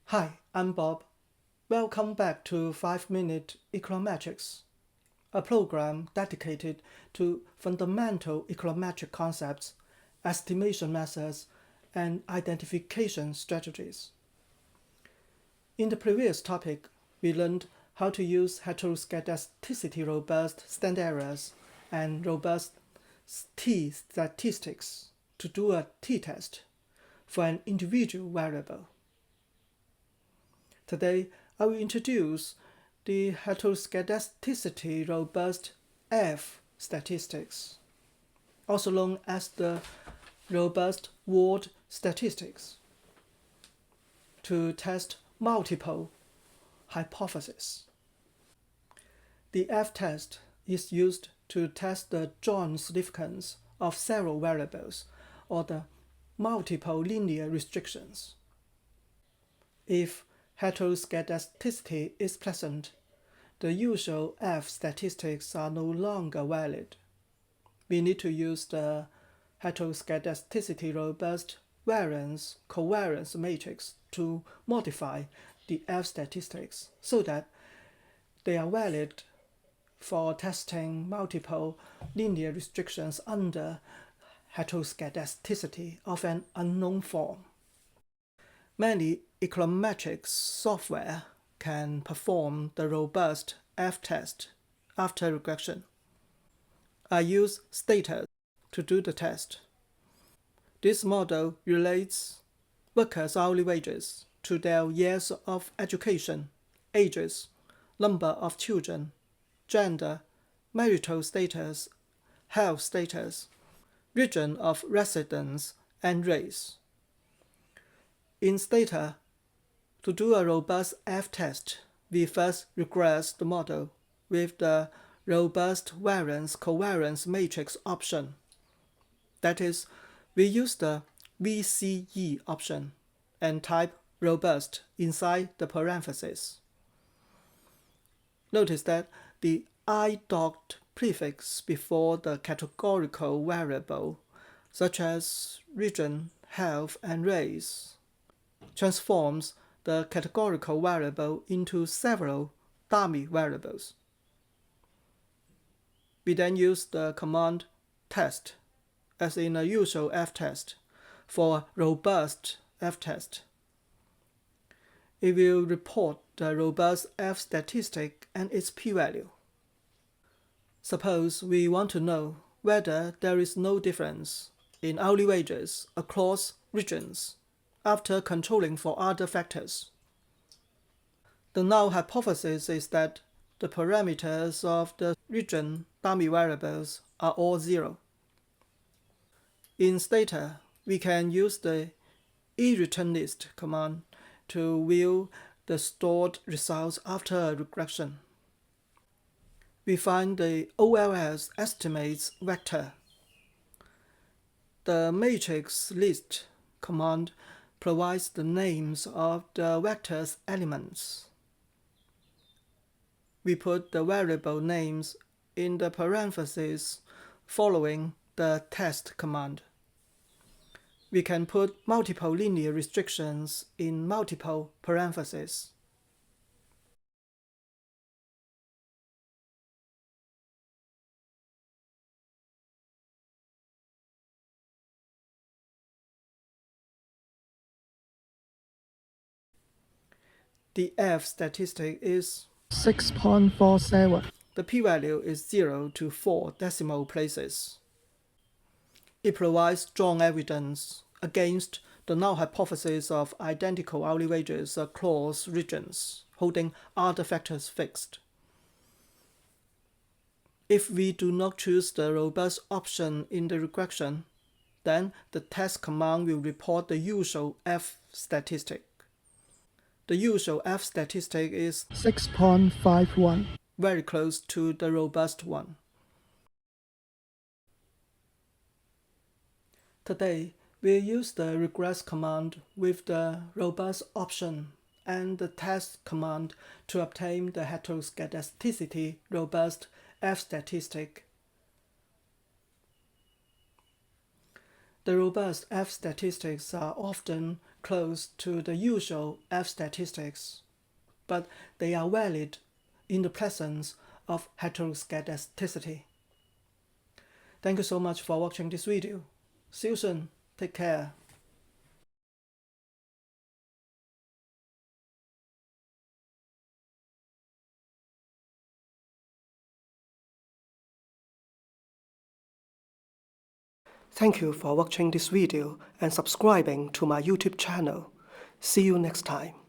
Hi, I'm Bob. Welcome back to 5 Minute Econometrics, a program dedicated to fundamental econometric concepts, estimation methods, and identification strategies. In the previous topic, we learned how to use heteroskedasticity-robust standard errors and robust t-statistics to do a t-test for an individual variable. Today, I will introduce the heteroskedasticity-robust F statistics, also known as the robust Wald statistics, to test multiple hypotheses. The F-test is used to test the joint significance of several variables or the multiple linear restrictions. If heteroskedasticity is present, the usual F statistics are no longer valid. We need to use the heteroskedasticity-robust variance-covariance matrix to modify the F statistics so that they are valid for testing multiple linear restrictions under heteroskedasticity of an unknown form. Many econometric software can perform the robust F-test after regression. I use Stata to do the test. This model relates workers' hourly wages to their years of education, ages, number of children, gender, marital status, health status, region of residence, and race. In Stata, to do a robust F-test, we first regress the model with the robust variance-covariance matrix option. That is, we use the VCE option and type robust inside the parentheses. Notice that the I dot prefix before the categorical variable, such as region, health, and race, transforms the categorical variable into several dummy variables. We then use the command test, as in a usual F-test, for a robust F-test. It will report the robust F statistic and its p-value. Suppose we want to know whether there is no difference in hourly wages across regions after controlling for other factors. The null hypothesis is that the parameters of the region dummy variables are all zero. In Stata, we can use the eReturnList command to view the stored results after a regression. We find the OLS estimates vector. The matrix list command provides the names of the vector's elements. We put the variable names in the parentheses following the test command. We can put multiple linear restrictions in multiple parentheses. The F statistic is 6.47. The p-value is 0 to 4 decimal places. It provides strong evidence against the null hypothesis of identical hourly wages across regions, holding other factors fixed. If we do not choose the robust option in the regression, then the test command will report the usual F statistic. The usual F statistic is 6.51, very close to the robust one. Today, we'll use the regress command with the robust option and the test command to obtain the heteroskedasticity-robust F statistic. The robust F statistics are often close to the usual F statistics, but they are valid in the presence of heteroskedasticity. Thank you so much for watching this video. See you soon. Take care. Thank you for watching this video and subscribing to my YouTube channel. See you next time.